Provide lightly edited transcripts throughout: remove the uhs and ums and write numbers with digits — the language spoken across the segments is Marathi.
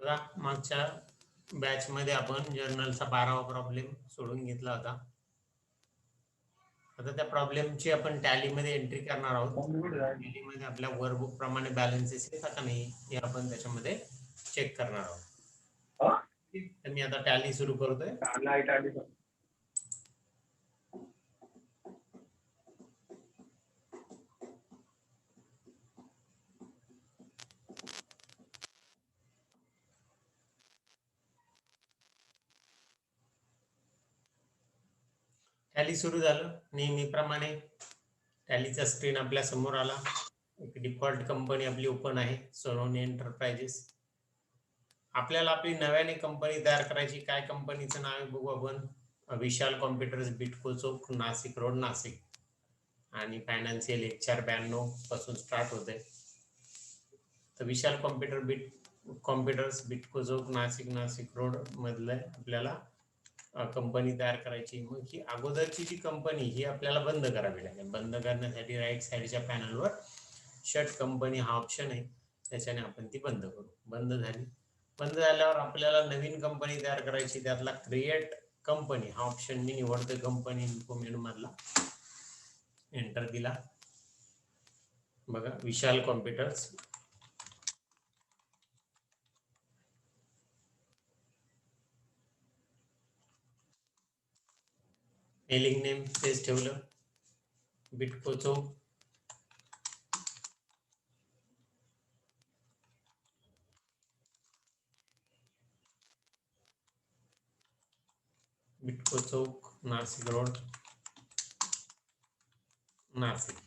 बघा मागच्या बॅच मध्ये आपण जर्नलचा 12वा प्रॉब्लेम सोडून घेतला होता. आता त्या प्रॉब्लेमची आपण टॅली मध्ये एंट्री करणार आहोत. टॅली मध्ये आपल्या वर्कबुक प्रमाणे बॅलन्सेस येतात का नाही हे आपण त्याच्यामध्ये चेक करणार आहोत. तर मी आता टॅली सुरू करतोय. टॅली सुरू झालं. नेहमीप्रमाणे टॅलीचा स्क्रीन आपल्या समोर आला. एक डिफॉल्ट कंपनी आपली ओपन आहे, सोनोनी एंटरप्राइजेस. आपल्याला आपली नव्याने कंपनी तयार करायची. काय कंपनीचं नाव आहे बघू आपण. विशाल कॉम्प्युटर्स, बिटको चौक, नाशिक रोड, नाशिक. आणि फायनान्शियल 1492 पासून स्टार्ट होते. तर विशाल कॉम्प्युटर्स, बिटको चौक, नाशिक रोड मधलं आपल्याला कंपनी तयार करायची. मग ही अगोदरची जी कंपनी ही आपल्याला बंद करावी लागेल. बंद करण्यासाठी राईट साईडच्या पॅनलवर शट कंपनी हा ऑप्शन आहे, त्याच्याने आपण ती बंद करू. बंद झाली. बंद झाल्यावर आपल्याला नवीन कंपनी तयार करायची. त्यातला क्रिएट कंपनी हा ऑप्शन मी निवडतोय. कंपनी इन्फो मेनू मधला एंटर दिला. बघा विशाल कॉम्प्युटर्स. मेलिंग नेम तेच ठेवलं, Bytco Chowk. Bytco Chowk, Nashik road, Nashik.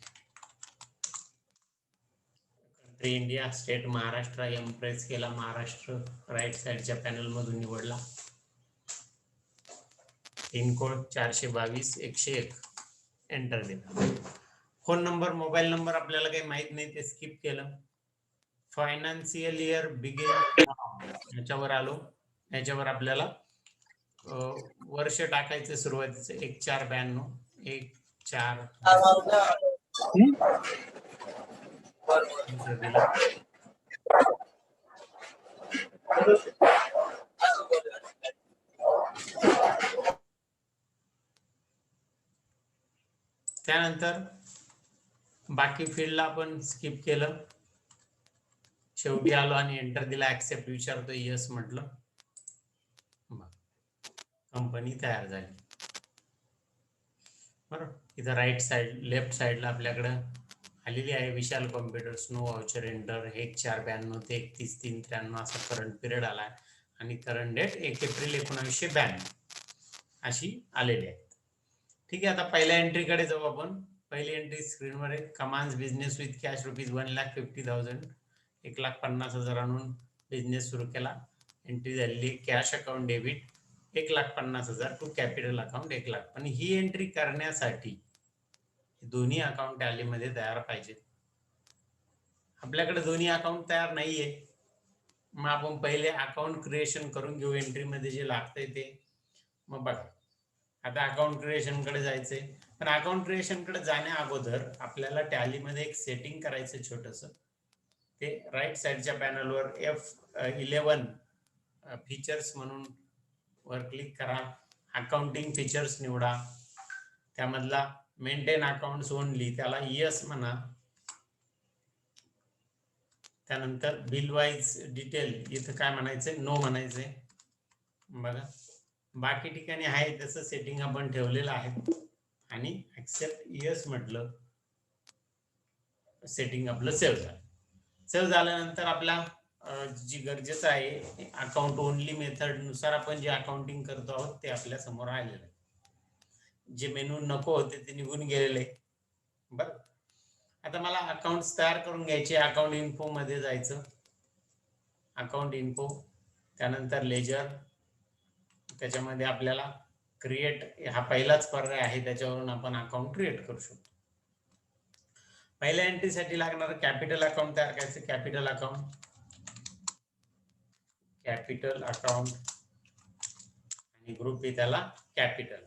Country India, state Maharashtra, M press केला, महाराष्ट्र राईट साईडच्या पॅनल मधून निवडला. पिनकोड 422-101 एंटर दिला. फोन नंबर, मोबाईल नंबर आपल्याला काही माहित नाही, ते स्किप केलं. फायनान्शियल इयर बिगिन याच्यावर आलो. याच्यावर आपल्याला वर्ष टाकायचं सुरुवातीचं 1492 14 दिला. त्यानंतर बाकी फील्डला आपण स्किप केलं. शेवटी आलो आणि एंटर दिला. ऍक्सेप्ट विचारतो, यस म्हटलं. कंपनी तयार झाली. बरोबर. इथं राईट साइड, लेफ्ट साइडला आपल्याकडे आलेली आहे विशाल कॉम्प्युटर्स, नो वाउचर एंटर. 1492 ते 31/3/93 असा करंट पिरियड आला आणि करंट डेट 1 एप्रिल 1992 अशी आलेली आहे. ठीक आहे. आता पहिल्या एंट्रीकडे जाऊ आपण. पहिली एंट्री स्क्रीनवर आहे. कमांड्स बिझनेस विथ कॅश ₹1,50,000, 1,50,000 आणून बिझनेस सुरू केला. एंट्री झालेली cash account debit 1,50,000 to capital account 1,00,000. पण ही एंट्री करण्यासाठी दोन्ही अकाउंट टॅलीमध्ये तयार पाहिजेत. आपल्याकडे दोन्ही अकाउंट तयार नाहीये. मग आपण पहिले अकाउंट क्रिएशन करून घेऊ. एंट्री मध्ये जे लागतंय ते. मग बघा आता अकाउंट क्रिएशन कडे जायचंय. पण अकाउंट क्रिएशन कडे जाण्या अगोदर आपल्याला टॅलीमध्ये एक सेटिंग करायचं छोटस. ते राईट साईडच्या पॅनलवर F11 फीचर्स म्हणून वर क्लिक करा. अकाउंटिंग फीचर्स निवडा. त्यामधला मेंटेन अकाउंट्स ओनली त्याला यस म्हणा. त्यानंतर बिल वाईज डिटेल इथं काय म्हणायचंय, नो म्हणायचंय. बघा बाकी ठिकाणी आहे तसं सेटिंग आपण ठेवलेलं आहे आणि ऍक्सेप्ट यस म्हटलं. सेटिंग आपलं सेव्ह झालं. सेव्ह झाल्यानंतर आपला जी गरजेचं आहे अकाउंट ओनली मेथड नुसार आपण जे अकाउंटिंग करतो आहोत ते आपल्या समोर आलेलं आहे. जे मेनू नको होते ते निघून गेलेले. बरं. आता मला अकाउंट तयार करून घ्यायचे. अकाउंट इन्फो मध्ये जायचं. अकाउंट इन्फो, त्यानंतर लेजर. त्याच्यामध्ये आपल्याला क्रिएट हा पहिलाच पर्याय आहे, त्याच्यावरून आपण अकाउंट क्रिएट करू शकतो. पहिल्या एंट्रीसाठी लागणार कॅपिटल अकाउंट तयार करायचं. कॅपिटल अकाउंट, कॅपिटल अकाउंट आणि ग्रुप आहे त्याला कॅपिटल.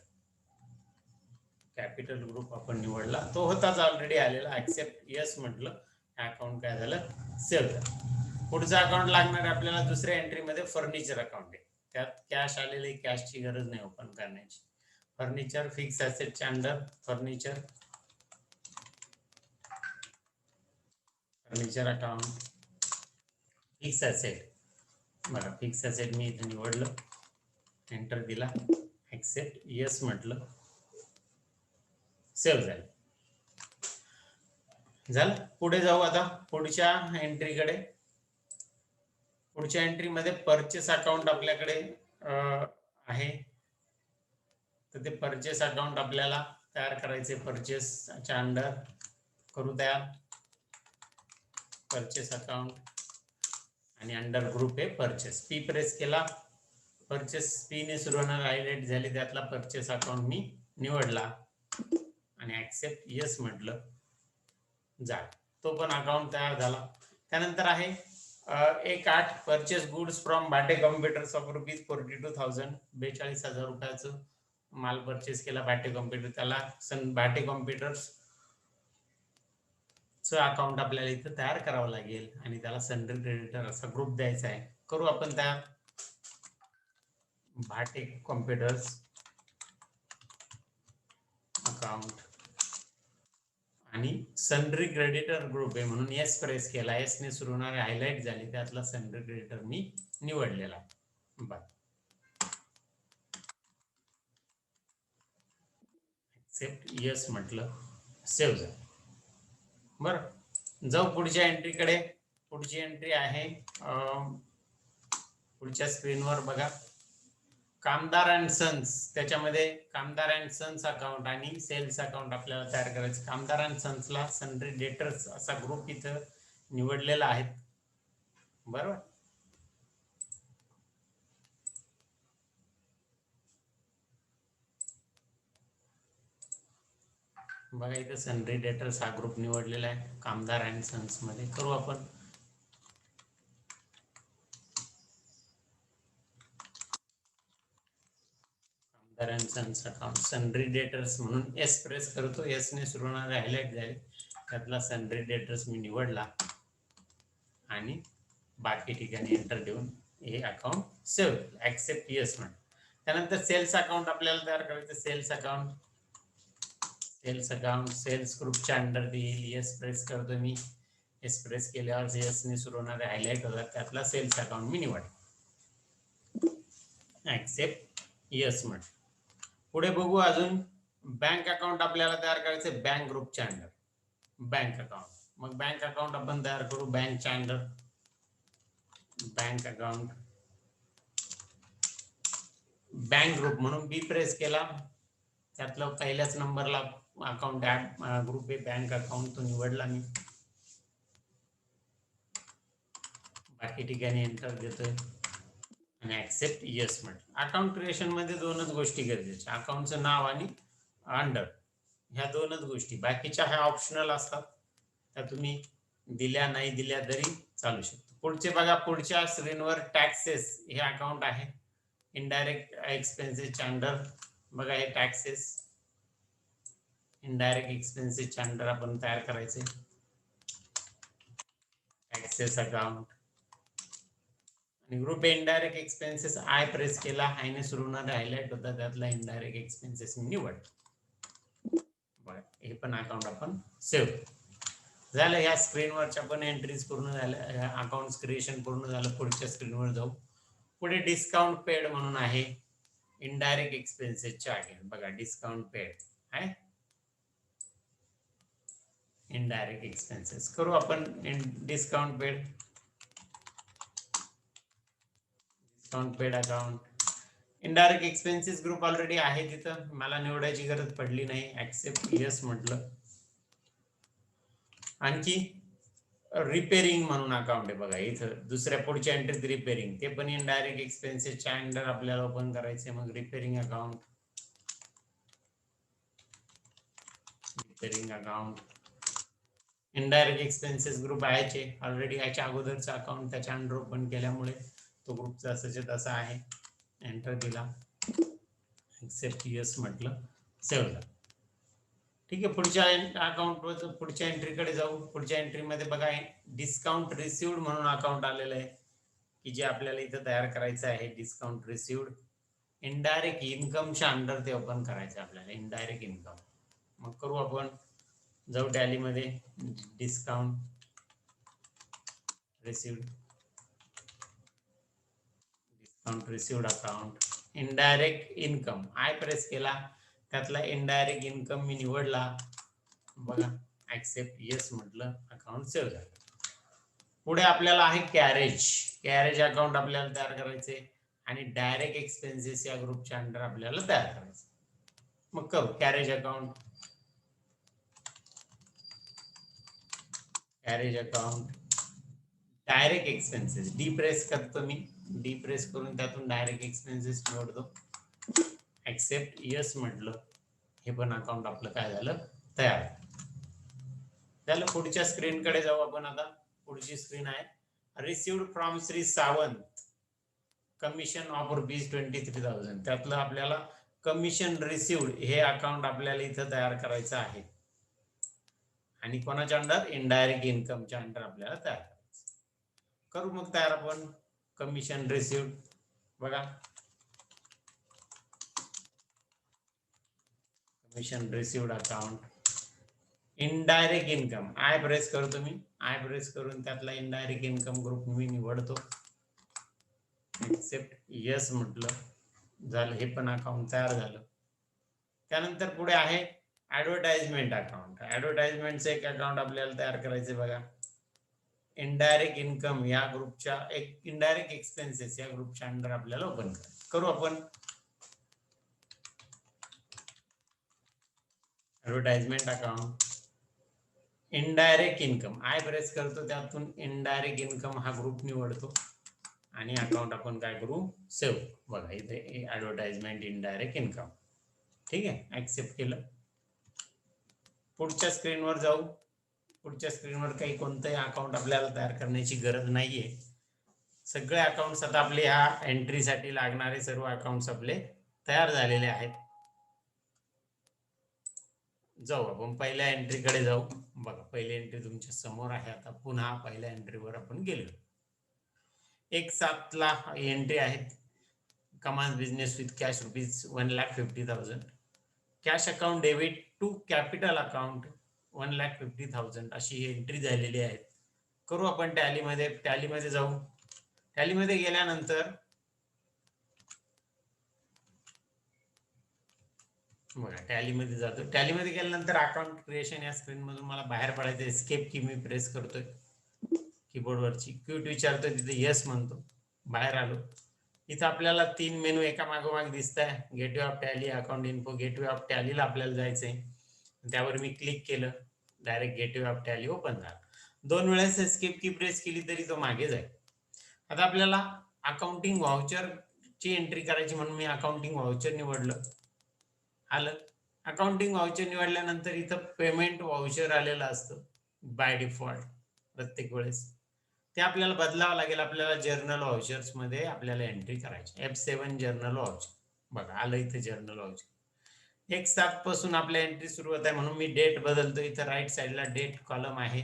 कॅपिटल ग्रुप आपण निवडला. तो होताच ऑलरेडी आलेला. ऍक्सेप्ट यस म्हटलं. अकाउंट काय झालं, सेव्ह झालं. पुढचा अकाउंट लागणार आहे आपल्याला दुसऱ्या एंट्री मध्ये फर्निचर अकाउंट आहे. त्यात कॅश आलेले, कॅशची गरज नाही ओपन करण्याची. फर्निचर फिक्स ॲसेटच्या under furniture account fix asset. बघा फिक्स ॲसेट मी इथे निवडलं, एंटर दिला, ऍक्सेप्ट यस म्हटलं, सेव्ह झालं. पुढे जाऊ आता पुढच्या एंट्रीकडे. पुढच्या एंट्री मध्ये परचेस अकाउंट आपल्याकडे आहे. तर ते परचेस अकाउंट आपल्याला तयार करायचे. परचेसच्या अंडर करू तयार परचेस अकाउंट आणि अंडर ग्रुप आहे परचेस. पी प्रेस केला, परचेस पी ने सुरू होणार हायलाइट झाली, त्यातला परचेस अकाउंट मी निवडला आणि ऍक्सेप्ट यस म्हटलं, झालं. तो पण अकाउंट तयार झाला. त्यानंतर आहे 1/8 purchase goods from Bhate computers of ₹42,000. 42,000 रुपयाचं माल परचेस केला भाटे कॉम्प्युटर. त्याला भाटे कॉम्प्युटर्स चं अकाउंट आपल्याला इथं तयार करावं लागेल आणि त्याला सन्ड्री क्रेडिटर असा ग्रुप द्यायचा आहे. करू आपण तयार. भाटे कॉम्प्युटर्स अकाउंट आणि सन्ड्री क्रेडिटर ग्रुप आहे म्हणून एस प्रेस केला. एस ने सुरू होणारे हायलाइट झाले, त्यातला सन्ड्री क्रेडिटर मी निवडलेला. एक्सेप्ट यस म्हटलं, सेव्ह झालं. बरं, जाऊ पुढच्या एंट्रीकडे. पुढची एंट्री आहे पुढच्या स्क्रीनवर बघा, कामदार अँड सन्स. त्याच्यामध्ये कामदार अँड सन्स अकाउंट आणि सेल्स अकाउंट आपल्याला तयार करायचं. कामदार अँड सन्सला सन्ड्री डेटर्स असा ग्रुप इथं निवडलेला आहे. बरोबर, बघा इथं सन्ड्री डेटर्स हा ग्रुप निवडलेला आहे कामदार अँड सन्स मध्ये. करू आपण Kamdar and sons account sundry debtors म्हणून एस प्रेस करतो. एस ने सुरू होणारे हायलाइट झाले, त्यातला सन्ड्री डेटर्स मी निवडला आणि बाकी ठिकाणी एंटर देऊन हे अकाउंट सेव्ह, ऍक्सेप्ट यस म्हणून. त्यानंतर सेल्स अकाउंट आपल्याला तयार करायचं. सेल्स अकाउंट सेल्स ग्रुपच्या अंडर देईल. येस प्रेस करतो मी. येस प्रेस केल्यावर येस ने सुरू होणारे हायलाइट होतात, त्यातला सेल्स अकाउंट मी निवड, ऍक्सेप्ट यस म्हण. पुढे बघू अजून. बँक अकाउंट आपल्याला तयार करायचं बँक ग्रुपच्या अंडर. बँक अकाउंट, मग बँक अकाउंट आपण तयार करू बँकच्या under. Bank account bank group म्हणून बी प्रेस केला, त्यातला पहिल्याच नंबरला अकाउंट ग्रुप आहे बँक अकाउंट, तो निवडला मी. बाकी ठिकाणी एंटर देतोय आणि ऍक्सेप्ट यस म्हटलं. अकाउंट क्रिएशन मध्ये दोनच गोष्टी गरजेच्या, अकाउंटचं नाव आणि अंडर, ह्या दोनच गोष्टी. बाकीच्या ह्या ऑप्शनल असतात, त्या तुम्ही दिल्या नाही दिल्या तरी चालू शकतो. पुढचे बघा, पुढच्या स्क्रीनवर टॅक्सेस हे अकाउंट आहे. इनडायरेक्ट एक्सपेन्सेसच्या अंडर बघा, हे टॅक्सेस इनडायरेक्ट एक्सपेन्सेसच्या अंडर आपण तयार करायचे. टॅक्सेस अकाउंट आणि group indirect expenses I press केला, आय ने सुरू होणारे हायलाइट होता, त्यातला इनडायरेक्ट एक्सपेन्सेस निवड. बघा, हे पण अकाउंट आपण सेव्ह झालं. या स्क्रीनवरच्या पण एंट्रीज पूर्ण झाल्या, अकाउंट क्रिएशन पूर्ण झालं. पुढच्या स्क्रीनवर जाऊ. पुढे डिस्काउंट पेड म्हणून आहे इनडायरेक्ट एक्सपेन्सेसच्या आगे. बघा डिस्काउंट पेड आहे इनडायरेक्ट एक्सपेन्सेस. करू आपण discount paid. Discount paid account indirect expenses group already आहे तिथं, मला निवडायची गरज पडली नाही. ऍक्सेप्ट यस म्हटलं. आणखी रिपेरिंग म्हणून अकाउंट आहे बघा इथं, दुसऱ्या पुढच्या एंट्रीत रिपेरिंग, ते पण इनडायरेक्ट एक्सपेन्सेसच्या अंडर आपल्याला ओपन करायचे. मग repairing account indirect expenses group आहे ऑलरेडी, याच्या अगोदरचा अकाउंट त्याच्या अंडर ओपन केल्यामुळे तो ग्रुपचा असं तसा आहे. एंटर दिला, एक्सेप्ट यस म्हटलं, सेव्ह झालं. ठीक आहे, पुढच्या अकाउंट पुढच्या एंट्रीकडे जाऊ. पुढच्या एंट्रीमध्ये बघा डिस्काउंट रिसिव्ड म्हणून अकाउंट आलेलं आहे की जे आपल्याला इथं तयार करायचं आहे. डिस्काउंट रिसिव्ड इनडायरेक्ट इन्कमच्या अंडर ते ओपन करायचं आपल्याला, इनडायरेक्ट इन्कम. मग करू आपण, जाऊ टॅलीमध्ये, discount received, discount received account, indirect income I press केला, त्यातला इनडायरेक्ट इन्कम मी निवडला. बघा ऍक्सेप्ट येस म्हटलं, अकाउंट सेव्ह झालं. पुढे आपल्याला आहे कॅरेज. कॅरेज अकाउंट आपल्याला तयार करायचे आणि डायरेक्ट एक्सपेन्सेस या ग्रुपच्या अंडर आपल्याला तयार करायचे. मग करू carriage account, carriage account, direct expenses D press करतो मी, डी प्रेस करून त्यातून डायरेक्ट एक्सपेन्सेस निवडतो. ऍक्सेप्ट यस म्हटलं, हे पण अकाउंट आपलं काय झालं, तयार झालं. पुढच्या स्क्रीनकडे जाऊ आपण आता. पुढची स्क्रीन आहे received from Shri Sawant commission of ₹23,000. त्यातलं आपल्याला कमिशन रिसिव्ड हे अकाउंट आपल्याला इथं तयार करायचं आहे आणि कोणाच्या अंडर, इनडायरेक्ट इन्कमच्या अंडर आपल्याला तयार करायचं. करू मग तयार आपण कमिशन रिसिव्ड. बघा commission received account, indirect income I press करतो मी, आय प्रेस करून त्यातला इनडायरेक्ट इन्कम ग्रुप मी निवडतो. एक्सेप्ट यस म्हटलं, झालं, हे पण अकाउंट तयार झालं. त्यानंतर पुढे आहे ऍडव्हर्टाइजमेंट अकाउंट. ऍडव्हर्टाइजमेंटचं एक अकाउंट आपल्याला तयार करायचं. बघा इनडायरेक्ट इन्कम या ग्रुपच्या, एक इनडायरेक्ट एक्सपेन्सेस या ग्रुपच्या अंडर आपल्याला ओपन करू आपण. Advertisement account, indirect income I press करतो, त्यातून इनडायरेक्ट इन्कम हा ग्रुप निवडतो आणि अकाउंट आपण काय करू, सेव्ह. बघा इथे ऍडव्हर्टाइजमेंट इनडायरेक्ट इन्कम. ठीक आहे, ऍक्सेप्ट केलं. पुढच्या स्क्रीनवर जाऊ. पुढच्या स्क्रीनवर काही कोणतंही अकाउंट आपल्याला तयार करण्याची गरज नाहीये. सगळे अकाउंट्स आता आपले ह्या एंट्रीसाठी लागणारे सर्व अकाउंट्स आपले तयार झालेले आहेत. जाऊ आपण पहिल्या एंट्रीकडे जाऊ. बघा पहिली एंट्री तुमच्या समोर आहे. आता पुन्हा पहिल्या एंट्रीवर आपण गेलो. 1/7 ला एंट्री आहेत. Commence business with cash ₹1,50,000. Cash account debit to capital account 1,50,000 अशी एंट्री झालेली आहे. करू आपण टॅलीमध्ये, टॅलीमध्ये जाऊ. टॅलीमध्ये गेल्यानंतर बघा टॅलीमध्ये जातो. टॅलीमध्ये गेल्यानंतर अकाउंट क्रिएशन या स्क्रीन मधून मला बाहेर पडायचं. एस्केप की मी प्रेस करतोय कीबोर्डवरची, क्विट विचारतोय, तिथे येस म्हणतो, बाहेर आलो. इथं आपल्याला 3 मेनू एका मागोमाग दिसत आहे. Gateway of Tally, account info. Gateway of टॅलीला आपल्याला जायचंय, त्यावर मी क्लिक केलं, direct gateway of Tally open झाला. 2 वेळेस एस्केप की प्रेस केली तरी तो मागे जाईल. आता आपल्याला अकाउंटिंग व्हाउचर ची एंट्री करायची म्हणून मी अकाउंटिंग व्हाउचर निवडलं. आलं. अकाउंटिंग व्हाउचर निवडल्यानंतर इथं पेमेंट व्हाउचर आलेलं असतं बाय डिफॉल्ट प्रत्येक वेळेस. ते आपल्याला बदलावं लागेल. आपल्याला जर्नल व्हाउचर्स मध्ये आपल्याला एंट्री करायची. F7 journal voucher. बघा आलं इथे जर्नल व्हाउचर. 1/7 पासून आपल्या एंट्री सुरू होत आहे म्हणून मी डेट बदलतो. इथं राईट साईडला डेट कॉलम आहे.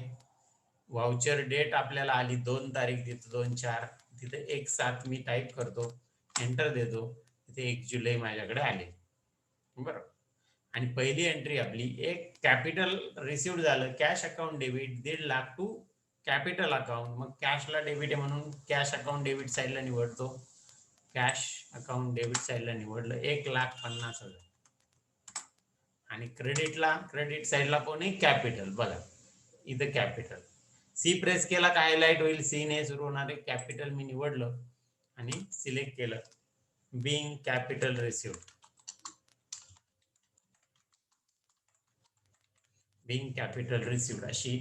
व्हाउचर डेट आपल्याला आली 2 तारीख, तिथं 2/4, तिथे 1/7 मी टाईप करतो, एंटर देतो. इथे 1 जुलै माझ्याकडे आले. बरोबर. आणि पहिली एंट्री आपली एक कॅपिटल रिसिव्ड झालं. Cash account debit 1.5 lakh to capital account. मग कॅशला डेबिट आहे म्हणून कॅश अकाउंट डेबिट साईडला निवडतो. कॅश अकाउंट डेबिट साईडला निवडलं 1,50,000. आणि क्रेडिटला, क्रेडिट साईडला पण एक कॅपिटल. बघा इथं कॅपिटल. सी प्रेस केला का हायलाइट होईल, सी ने सुरू होणारे कॅपिटल मी निवडलं आणि सिलेक्ट केलं. Being capital received, being capital received अशी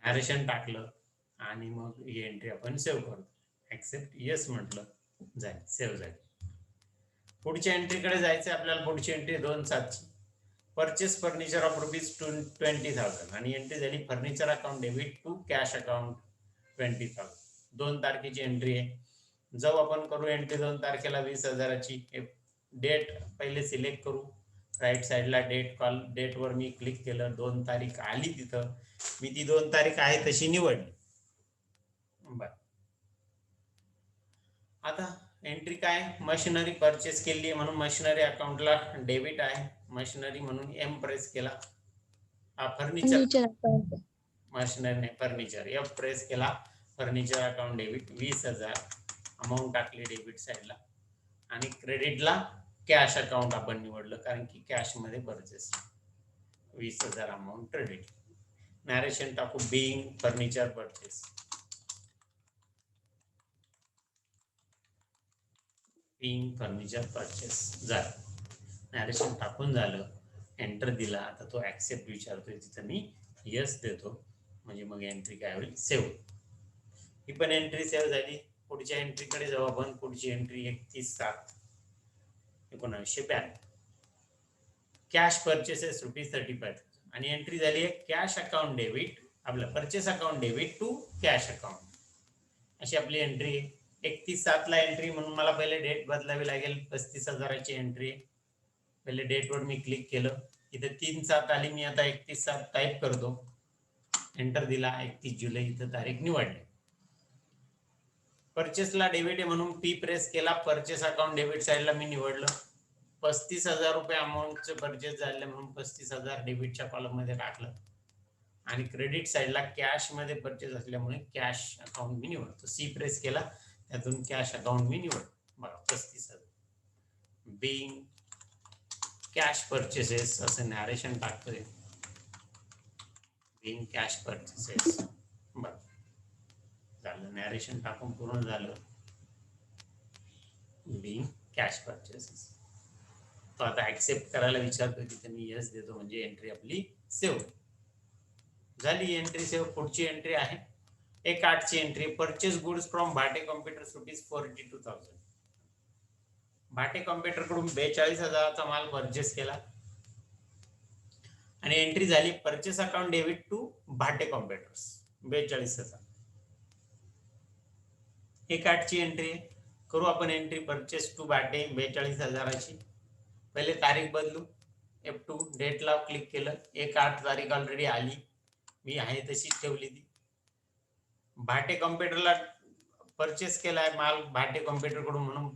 नॅरेशन टाकलं आणि मग ही एंट्री आपण सेव्ह करतो. ऍक्सेप्ट येस म्हटलं, जाईल, सेव्ह झाली. पुढच्या एंट्रीकडे जायचं आपल्याला. पुढची एंट्री 2/7 परचेस फर्निचर ऑफ ₹20,000 आणि एंट्री झाली furniture account debit to cash account 20,000. 2 तारखेची एंट्री आहे. जाऊ आपण करू एंट्री 2 तारखेला 20,000ची. डेट पहिले सिलेक्ट करू, राईट साईडला डेट कॉल, डेटवर मी क्लिक केलं, 2 तारीख आली तिथं, मी ती 2 तारीख आहे तशी निवडली. बर, आता एंट्री काय, मशिनरी परचेस केली आहे म्हणून मशिनरी अकाउंटला डेबिट आहे, मशिनरी म्हणून एम प्रेस केला. फर्निचर मशिनरी नाही, फर्निचर एफ प्रेस केला, फर्निचर अकाउंट डेबिट 20,000 अमाऊंट टाकली डेबिट साईडला. आणि क्रेडिटला कॅश अकाउंट आपण निवडलं कारण की कॅश मध्ये परचेस, 20,000 अमाऊंट क्रेडिट. नॅरेशन टाकू, being furniture purchase, being furniture purchase झालं. नॅरेशन टाकून झालं, एंटर दिला. आता तो ऍक्सेप्ट विचारतोय, तिथं मी यस देतो, म्हणजे मग एंट्री काय होईल, सेव्ह. ही पण एंट्री सेव्ह झाली. पुढच्या एंट्रीकडे जाऊ आपण. पुढची एंट्री 31/7/1992, कॅश परचेसेस ₹35,000 आणि एंट्री झाली आहे कॅश अकाउंट डेबिट, आपलं purchase account debit to cash account, अशी आपली एंट्री आहे. 31/7 एंट्री म्हणून मला पहिले डेट बदलावी लागेल. 35,000ची एंट्री. पहिले डेटवर मी क्लिक केलं, इथे 3/7 आली, मी आता 31/7 टाईप करतो, एंटर दिला, 31 जुलै इथं तारीख निवडली. परचेसला डेबिट आहे म्हणून पी प्रेस केला, परचेस अकाउंट डेबिट साईडला मी निवडलं. 35,000 रुपये अमाऊंटचे परचेस झाले म्हणून 35,000 डेबिटच्या कॉलम मध्ये टाकलं. आणि क्रेडिट साईडला कॅश मध्ये परचेस असल्यामुळे कॅश अकाउंट मी निवडतो. सी प्रेस केला, त्यातून कॅश अकाउंट मी निवडतो. बघा 35,000 बिंग कॅश परचेसेस असं नॅरेशन टाकतोय, बिंग कॅश परचेसेस. बघा झालं, नॅरेशन टाकून पूर्ण झालं, बिंग कॅश परचेसेस. तो आता ऍक्सेप्ट करायला विचारतोय, तिथे मी यस देतो, म्हणजे एंट्री आपली सेव्ह झाली. Entry save. पुढची एंट्री आहे 1/8ची entry, purchase goods from Bhate computers ₹42,000. Bhate computer कडून 42,000चा माल परचेस केला आणि एंट्री झाली purchase account debit to Bhate computers 42,000. 1/8ची एंट्री करू आपण. एंट्री परचेस टू भाटे 42,000ची. पहिले तारीख बदलू, F2 डेटला क्लिक केलं, 1/8 तारीख ऑलरेडी आली, मी आहे तशीच ठेवली ती. भाटे कॉम्प्युटरला परचेस केलाय माल भाटे कॉम्प्युटर कडून म्हणून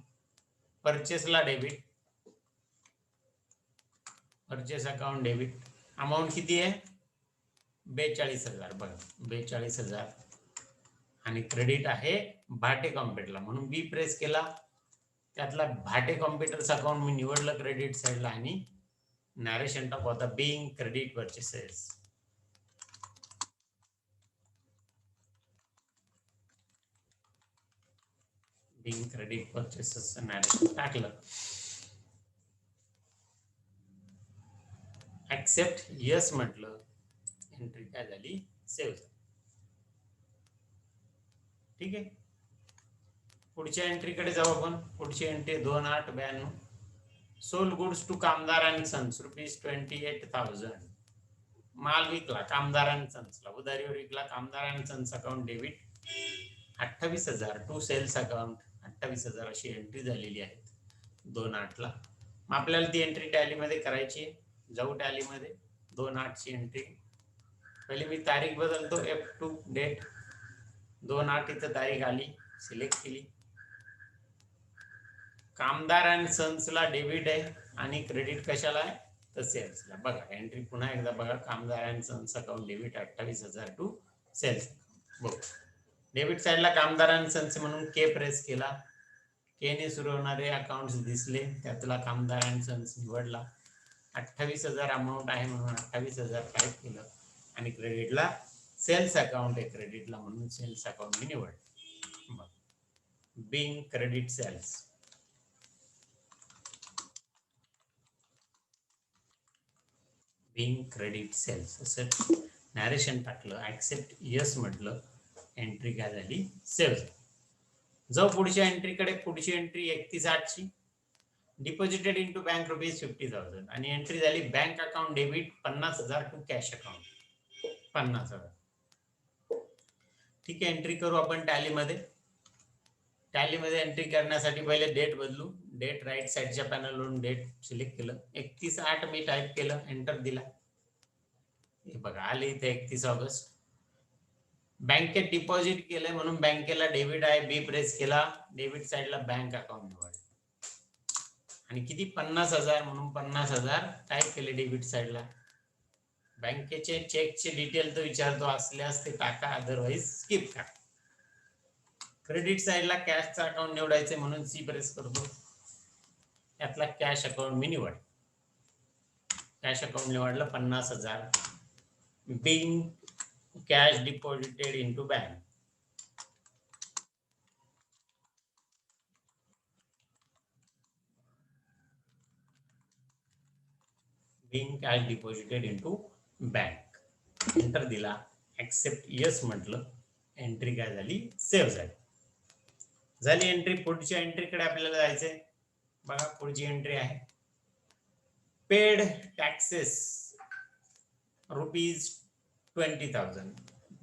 परचेसला debit, purchase account debit. Amount किती आहे, 42,000. बघा 42,000 आणि क्रेडिट आहे भाटे कॉम्प्युटरला म्हणून बी प्रेस केला, त्यातला भाटे कॉम्प्युटर्स अकाउंट मी निवडलं क्रेडिट साईडला आणि नॅरेशन टाकू आता, being credit purchases. Being credit purchases narration टाकलं, ऍक्सेप्ट यस म्हटलं, एंट्री काय झाली, सेव्ह झाली. ठीक आहे. पुढच्या एंट्रीकडे जाऊ आपण. पुढची एंट्री 2/8/92, सोल्ड गुड्स टू कामदार आणि सन्स ₹28,000. माल विकला कामदार आणि सन्सला, उधारीवर विकला कामदार आणि sons account debit 28,000 to sales account 28,000 अशी एंट्री झालेली आहे 2/8ला. मग आपल्याला ती एंट्री टॅलीमध्ये करायची आहे. जाऊ टॅलीमध्ये. 2/8ची एंट्री. पहिले मी तारीख बदलतो, F2 डेट 2/8 इथं तारीख आली, सिलेक्ट केली. कामदार आणि सन्सला डेबिट आहे आणि क्रेडिट कशाला आहे, तर सेल्सला. बघा एंट्री पुन्हा एकदा बघा, कामदार आणि sons account debit 28,000 to sales. बघ डेबिट साईडला कामदार आणि सन्स म्हणून के प्रेस केला, के ने सुरू होणारे अकाउंट्स दिसले, त्यातला कामदार आणि सन्स निवडला. 28,000 अमाऊंट आहे म्हणून 28,000 टाईप केलं आणि क्रेडिटला सेल्स अकाउंट आहे क्रेडिटला म्हणून सेल्स अकाउंट मी निवडलं. Being credit sales. Being credit sales असं नॅरेशन टाकलं, ऍक्सेप्ट यस म्हटलं, एंट्री काय झाली, सेव्ह झाली. जाऊ पुढच्या एंट्रीकडे. पुढची एंट्री 31/8ची, डिपॉझिटेड इनटू बँक ₹50,000 आणि एंट्री झाली bank account debit 50,000 to cash account 50,000. ठीक आहे. एंट्री करू आपण टॅलीमध्ये. टॅली मध्ये एंट्री करण्यासाठी पहिले डेट बदलू. डेट राईट साईडच्या पॅनलवरून डेट सिलेक्ट केलं, 31/8 मी टाईप केलं, एंटर दिला. हे बघा आले इथे 31 ऑगस्ट. बँकेत डिपॉझिट केलंय म्हणून बँकेला डेबिट आहे, बी प्रेस केला, डेबिट साईडला बँक अकाउंट निवड आणि किती 50,000 म्हणून 50,000 टाईप केले डेबिट साईडला. बँकेचे चेकचे डिटेल तो विचारतो, असल्यास ते टाका, अदरवाईज स्किप करा. क्रेडिट साईडला कॅशचा अकाउंट निवडायचे म्हणून सी प्रेस करतो. यातला कॅश अकाउंट मी निवड, कॅश अकाउंट निवडलं 50,000. Being cash deposited into bank. Being cash deposited into bank. Enter दिला, ऍक्सेप्ट यस म्हटलं, एंट्री काय झाली, सेव्ह झाली एंट्री. पुढच्या एंट्रीकडे आपल्याला जायचंय. बघा पुढची एंट्री आहे, पेड टॅक्सेस ₹20,000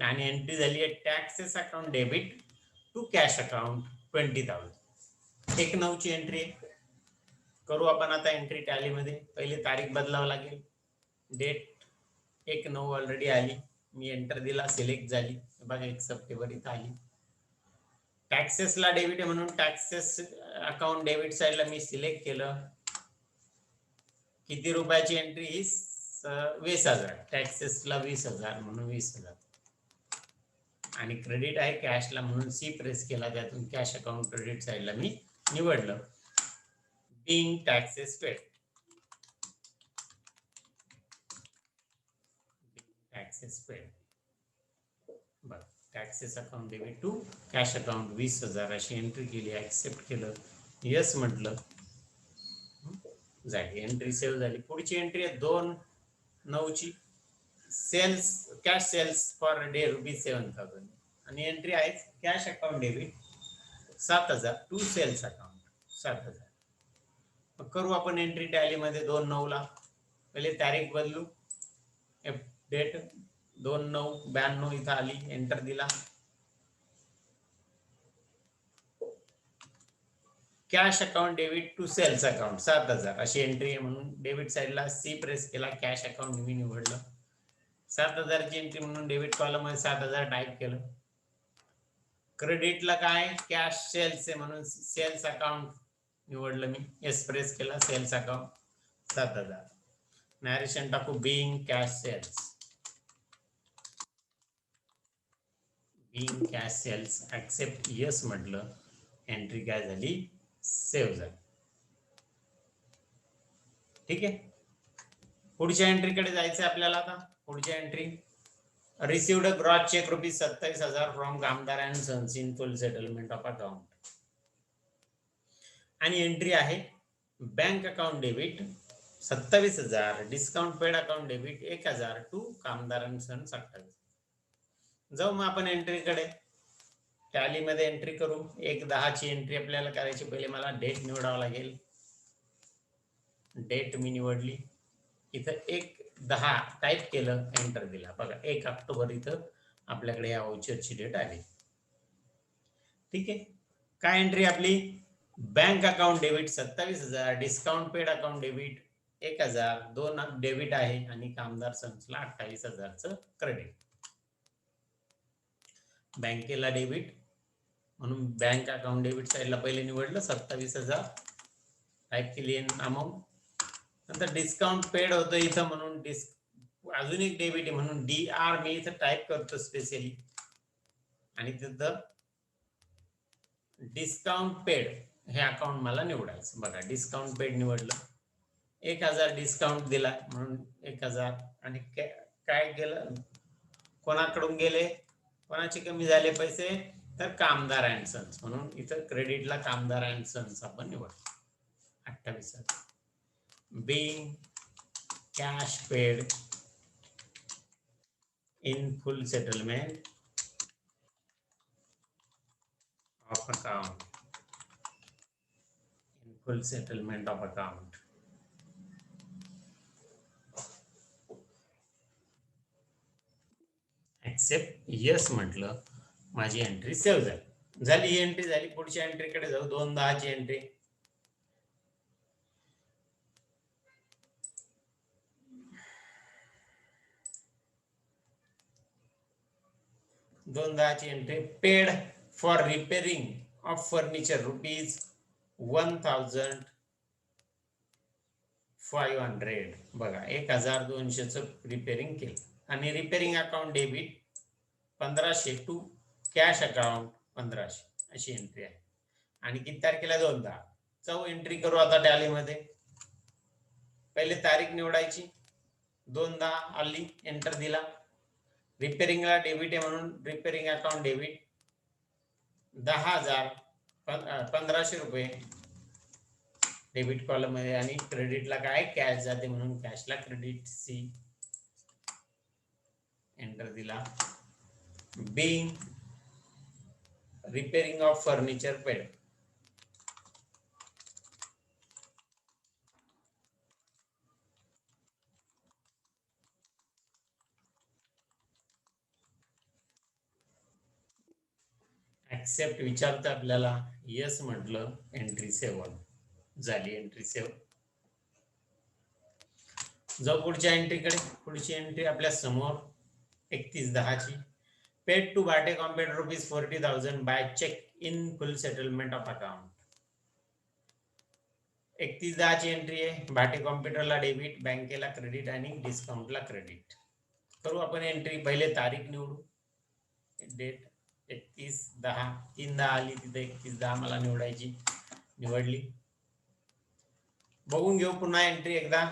आणि एंट्री झाली आहे taxes account debit to cash account 20,000. 1/9 ची एंट्री करू आपण आता एंट्री टॅली मध्ये. पहिले तारीख बदलावं लागेल, डेट 1/9 ऑलरेडी आली, मी एंटर दिला, सिलेक्ट झाली. बघा 1 सप्टेंबर इथं आली. टॅक्सेसला डेबिट आहे म्हणून टॅक्सेस अकाउंट डेबिट साईडला मी सिलेक्ट केलं. किती रुपयाची एंट्री ही 20,000. टॅक्सेसला 20,000 म्हणून 20,000 आणि क्रेडिट आहे कॅशला म्हणून सी प्रेस केला, त्यातून कॅश अकाउंट क्रेडिट साईडला मी निवडलं. Being taxes paid, taxes paid. बरं, taxes account debit to cash account 20,000 अशी एंट्री केली, ऍक्सेप्ट केलं, यस म्हटलं, झाली एंट्री, सेव्ह झाली. पुढची एंट्री आहे 2/9 ची, sales cash sales for day ₹7,000 आणि एंट्री आहे cash account debit 7,000 to sales account 7,000. मग करू आपण एंट्री टॅली मध्ये 2/9 ला. पहिले तारीख बदलू, डेट 2/9/92 इथं आली, एंटर दिला. Cash account debit to sales account 7,000 अशी एंट्री आहे म्हणून डेबिट साईडला सी प्रेस केला, कॅश अकाउंट मी निवडलं. 7,000 ची एंट्री म्हणून डेबिट कॉलम मध्ये 7,000 टाईप केलं. क्रेडिटला काय कॅश सेल्स आहे म्हणून सेल्स अकाउंट निवडलं मी, एस प्रेस केला, सेल्स अकाउंट 7,000. नॅरेशन टाकू, being cash sales, being cash sales, accept yes म्हटलं, एंट्री काय झाली, सेव्ह झाली. ठीक आहे, पुढच्या एंट्रीकडे जायचं आपल्याला. आता पुढच्या entry, received cross cheque ₹27,000 from Kamdar and sons in full settlement of account आणि एंट्री आहे bank account debit 27,000, discount paid account debit 1,000 to Kamdar and sons 28. जाऊ मग आपण एंट्रीकडे. टॅली मध्ये एंट्री करू. 1/10 ची एंट्री आपल्याला करायची. पहिले मला डेट निवडावं लागेल, डेट मी निवडली, इथं 1/10 टाईप केलं, एंटर दिला. बघा 1 ऑक्टोबर इथं आपल्याकडे या वाउचरची डेट आली. ठीक आहे, काय एंट्री आपली, bank account debit 27,000, discount paid account debit 1,000, 2 debit आहे आणि कामदार संचला 28,000चं क्रेडिट. बँकेला डेबिट म्हणून बँक अकाउंट डेबिट साईडला पहिले निवडलं, 27,000 टाईप केली अमाऊंट. नंतर डिस्काउंट पेड होतं इथं म्हणून अजून एक डेबिट आहे म्हणून DR मी इथं टाईप करतो स्पेशली आणि तिथं डिस्काउंट पेड हे अकाउंट मला निवडायचं. बघा डिस्काउंट पेड निवडलं, 1,000 डिस्काउंट दिला म्हणून 1,000 आणि काय केलं, कोणाकडून गेले, कोणाचे कमी झाले पैसे, तर कामदार अँड सन्स म्हणून इथं क्रेडिटला कामदार अँड सन्स आपण निवडतो 28,000. Being cash paid in full settlement of account, in full settlement of account. Accept yes म्हटलं, माझी एंट्री सेव्ह झाली. झाली ही एंट्री झाली. पुढच्या एंट्रीकडे जाऊ. 2/10 ची entry. Entry. Paid for repairing of furniture ₹1,500. बघा 1,200च रिपेरिंग केलं आणि repairing account debit 1500 to cash account 1500 अशी एंट्री आहे. आणि किती तारखेला? 2/10. चौ एंट्री करू आता टॅलीमध्ये. पहिले तारीख निवडायची. 2/10 आली, एंटर दिला. रिपेरिंगला डेबिट आहे म्हणून रिपेरिंग अकाउंट डेबिट 10,000 1500 रुपये डेबिट कॉलम मध्ये. आणि क्रेडिटला काय? कॅश जाते म्हणून कॅशला क्रेडिट सी, एंटर दिला. Being repairing of furniture paid. Accept विचारतं आपल्याला. यस म्हटलं. एंट्री सेव्ह झाली. Entry save. जाऊ पुढच्या एंट्रीकडे. पुढची एंट्री आपल्या समोर 31/10 ची. Paid to Bhate computer ₹40,000 by cheque in full settlement of account. 31/10 ची एंट्री आहे. भाटे कॉम्प्युटरला डेबिट, बँकेला क्रेडिट आणि डिस्काउंटला क्रेडिट. करू आपण एंट्री. पहिले तारीख निवडू. डेट 31/10. 3/10 आली तिथे. 31/10 मला निवडायची. निवडली. बघून घेऊ पुन्हा एंट्री एकदा.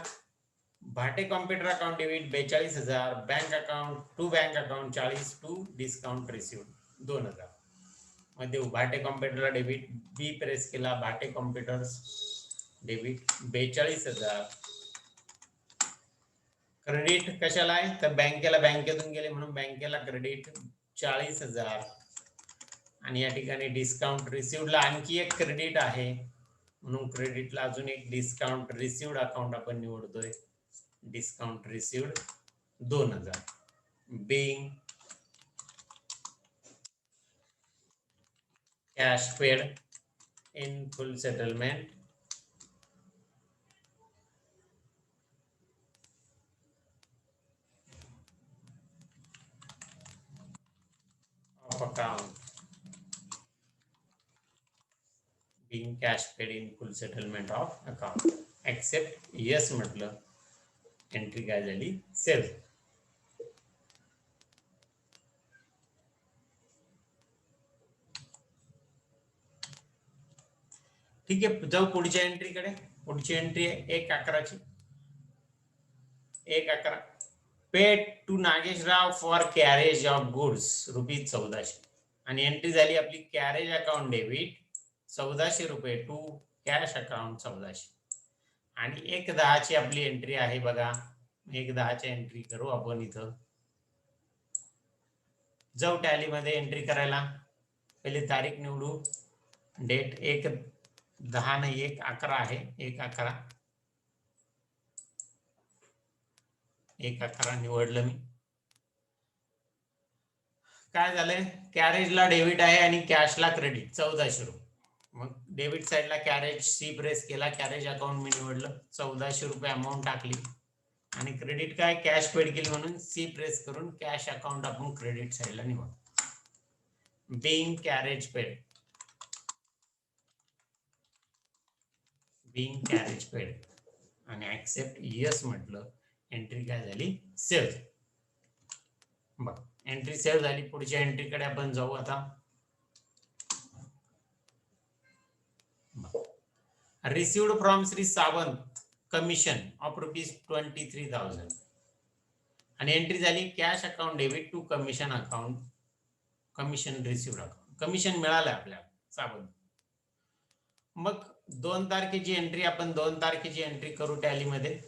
Bhate computer account debit 42,000. Bank account to bank account 40 to discount received 2,000 मध्ये. भाटे कॉम्प्युटरला डेबिट. बी प्रेस केला. Bhate computers debit 42,000. क्रेडिट कशाला आहे? तर बँकेला, बँकेतून गेले म्हणून बँकेला क्रेडिट 40,000. आणि या ठिकाणी डिस्काउंट रिसिव्डला आणखी एक क्रेडिट आहे म्हणून क्रेडिटला अजून एक डिस्काउंट रिसिव्ड अकाउंट आपण निवडतोय. Discount received 2,000. Being cash paid in full settlement of account. Being cash paid in full settlement of account. Accept yes म्हटलं. एंट्री काय झाली? सेव्ह. ठीक आहे. जाऊ पुढच्या एंट्रीकडे. पुढची एंट्री आहे 1/11 ची. 1/11. Paid to Nageshrao for carriage of goods ₹1400. आणि एंट्री झाली आपली कॅरेज अकाउंट डेबिट 1,400 रुपये टू कॅश अकाउंट 1,400. आणि 1/10 ची आपली एंट्री आहे. बघा 1/10 ची एंट्री करू आपण इथं. जाऊ टॅलीमध्ये एंट्री करायला. पहिले तारीख निवडू. डेट 1/10 नाही 1/11 आहे. 1/11. 1/11 निवडलं मी. काय झालंय? कॅरेजला डेबिट आहे आणि कॅशला क्रेडिट 1,400 रुपये. मग डेबिट साइडला कॅरेज सी प्रेस केला. कॅरेज अकाउंट मी निवडलं. 1,400 रुपये अमाऊंट टाकली. आणि क्रेडिट काय? कॅश पेड केली म्हणून सी प्रेस करून कॅश अकाउंट आपण क्रेडिट साइडला निवड. Being carriage paid. Being carriage paid. आणि ऍक्सेप्ट यस म्हटलं. एंट्री काय झाली? सेव्ह. बघ एंट्री सेव्ह झाली. पुढच्या एंट्रीकडे आपण जाऊ आता. Received from Shri Sawant commission of ₹23,000. आणि एंट्री झाली cash account debit to commission account. Commission received account. Commission मिळालं आपल्याला सावंत. मग 2 तारखेची एंट्री. आपण 2 तारखेची एंट्री करू टॅलीमध्ये.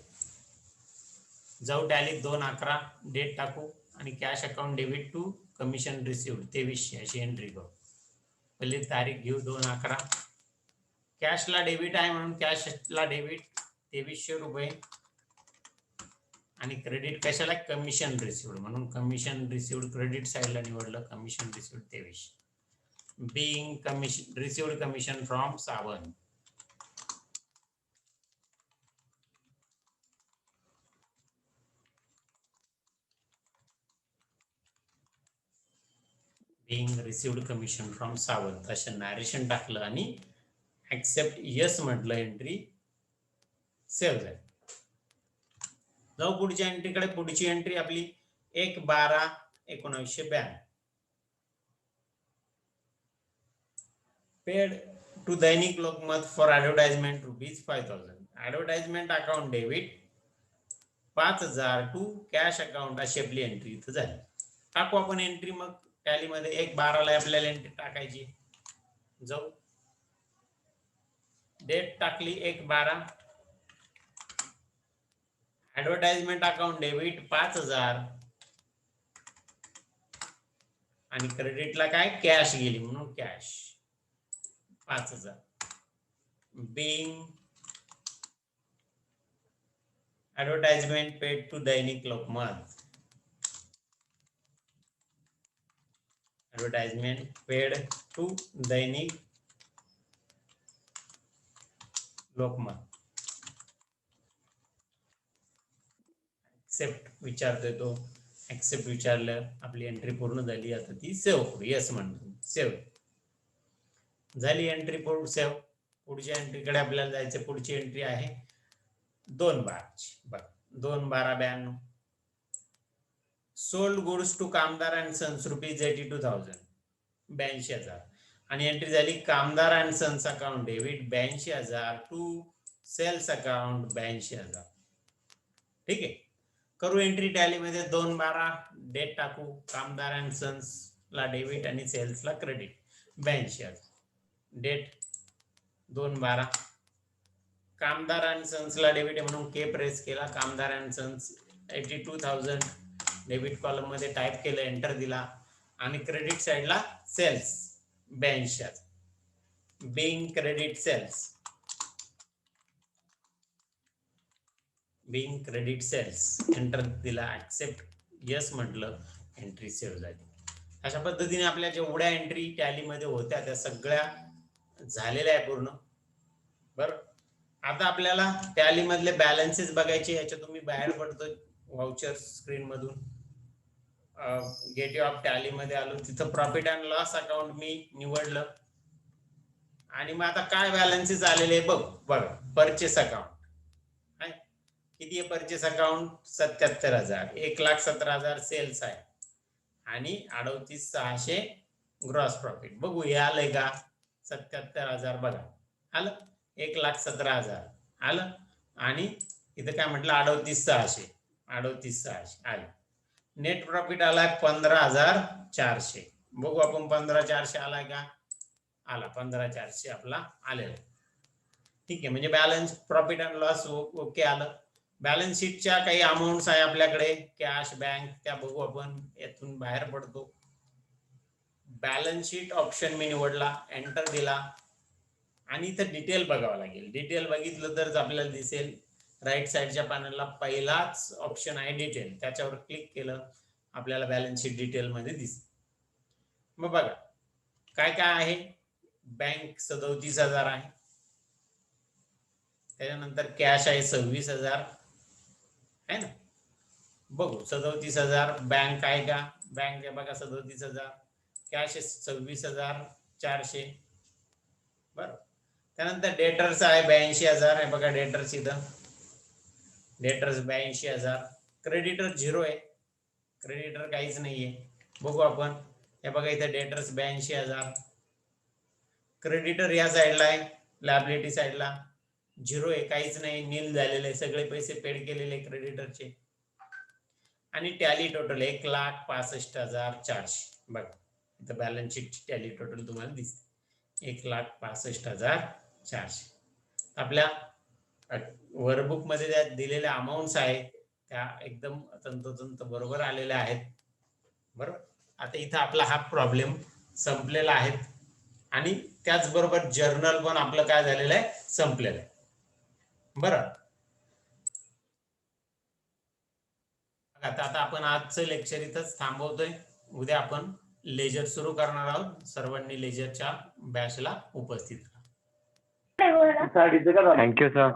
जाऊ टॅली 2/11. डेट टाकू आणि cash account debit to commission received 2300 अशी एंट्री करू. पहिले तारीख घेऊ 2/11. कॅशला डेबिट आहे म्हणून कॅशला डेबिट 2300 रुपये. आणि क्रेडिट कशाला? कमिशन रिसिव्ड म्हणून कमिशन रिसिव्ड क्रेडिट साइडला निवडलं. Commission received 2300. being commission received commission from Sawan. being received commission from Sawan असं नॅरेशन टाकलं आणि ऍक्सेप्ट यस म्हटलं, एंट्री सेव्ह झाली. जाऊ पुढच्या एंट्रीकडे. पुढची एंट्री आपली 1/12/1992. Paid to Dainik Lokmat for advertisement ₹5,000. Advertisement account debit 5,000 to cash account अशी आपली एंट्री इथं झाली. टाकू आपण एंट्री. मग टॅली मध्ये 1/12 आपल्याला एंट्री टाकायची. जाऊ डेट टाकली 1/12. ऍडव्हर्टाइजमेंट अकाउंट डेबिट 5,000 आणि क्रेडिटला काय कॅश गेली म्हणून cash 5,000. Being advertisement paid to Dainik Lokmat. Advertisement paid to Dainik Lokmat. Accept विचारतोय तो. ऍक्सेप्ट विचारलं. आपली एंट्री पूर्ण झाली. आता ती सेव्ह करू. येस म्हणतो. सेव्ह झाली एंट्री. पूर्ण सेव्ह. पुढच्या एंट्रीकडे आपल्याला जायचं. पुढची एंट्री आहे 2/12 बघा. 2/12/92. Sold goods to Kamdar and sons ₹82,000 82,000. आणि एंट्री झाली Kamdar and sons account debit 82,000 to sales account 82,000. ठीक आहे. करू एंट्री टॅली मध्ये. 2/12 डेट टाकू. कामदार अँड सन्स ला डेबिट आणि सेल्स ला credit 82,000. Date 2/12. Kamdar and sons ला डेबिट आहे म्हणून के प्रेस केला. Kamdar and sons 82,000 debit column मध्ये टाइप केलं. एंटर दिला. आणि क्रेडिट साइडला sales 82,000. Being credit sales. Being credit sales. Enter दिला. ऍक्सेप्ट यस म्हटलं. एंट्री सेव्ह झाली. अशा पद्धतीने आपल्या जेवढ्या एंट्री टॅली मध्ये होत्या त्या सगळ्या झालेल्या आहे पूर्ण. बरं. आता आपल्याला टॅली मधले बॅलन्सेस बघायचे. याच्यातून मी बाहेर पडतो व्हाउचर स्क्रीन मधून. गेटवे ऑफ टॅली मध्ये आलो. तिथं प्रॉफिट अँड लॉस अकाउंट मी निवडलं. आणि मग आता काय बॅलन्सेस आलेले बघ. बघा परचेस अकाउंट किती आहे. Purchase account 77,000. 1,17,000 सेल्स आहे. आणि 38,600 ग्रॉस प्रॉफिट. बघू हे आलंय का. 77,000 बघा आलं. 1,17,000 आलं. आणि इथं काय म्हटलं 38,600 38,600 आलं. नेट प्रॉफिट आलाय 15,400. बघू आपण 15,400 आलाय का. आला 15,400 आपला आलेला. ठीक आहे. म्हणजे balance profit and loss okay आलं. बॅलन्स शीटच्या काही अमाऊंट्स आहे आपल्याकडे. कॅश बँक त्या बघू आपण. यातून बाहेर पडतो. बॅलन्स शीट ऑप्शन मी निवडला. एंटर दिला. आणि इथं डिटेल बघावं लागेल. डिटेल बघितलं तरच आपल्याला दिसेल. राईट साईडच्या पॅनलला पहिलाच ऑप्शन आहे डिटेल. त्याच्यावर क्लिक केलं आपल्याला बॅलन्स शीट डिटेल मध्ये दिसते. मग बघा काय काय आहे. बँक 37,000 आहे. त्याच्यानंतर कॅश आहे 26,000 आहे ना. बघू 37,000. बँक आहे का. बँक आहे बघा 37,000. कॅश आहे 26,400. बरं. त्यानंतर डेटर्स आहे 82,000 आहे बघा. डेटर्स इथं डेटर्स 82,000. क्रेडिटर 0 आहे. क्रेडिटर काहीच नाहीये. बघू आपण. हे बघा इथं डेटर्स 82,000. क्रेडिटर या साईडला आहे. लायबिलिटी साईडला 0 आहे. काहीच नाही. नील झालेले आहे. सगळे पैसे पेड केलेले क्रेडिटरचे. आणि टॅली टोटल 1,65,400 बघा. इथं बॅलन्स शीटची टॅली टोटल तुम्हाला दिसते 1,65,400. आपल्या वर्कबुक मध्ये दिलेल्या अमाऊंट्स आहे त्या एकदम तंतोतंत बरोबर आलेल्या आहेत. बरोबर. आता इथं आपला हा प्रॉब्लेम संपलेला आहे. आणि त्याचबरोबर जर्नल पण आपलं काय झालेलं आहे संपलेलं आहे. बरं. आता आपण आजचं लेक्चर इथंच थांबवतोय. उद्या आपण लेजर सुरू करणार आहोत. सर्वांनी लेजरच्या बॅचला उपस्थित राहा. Thank you sir.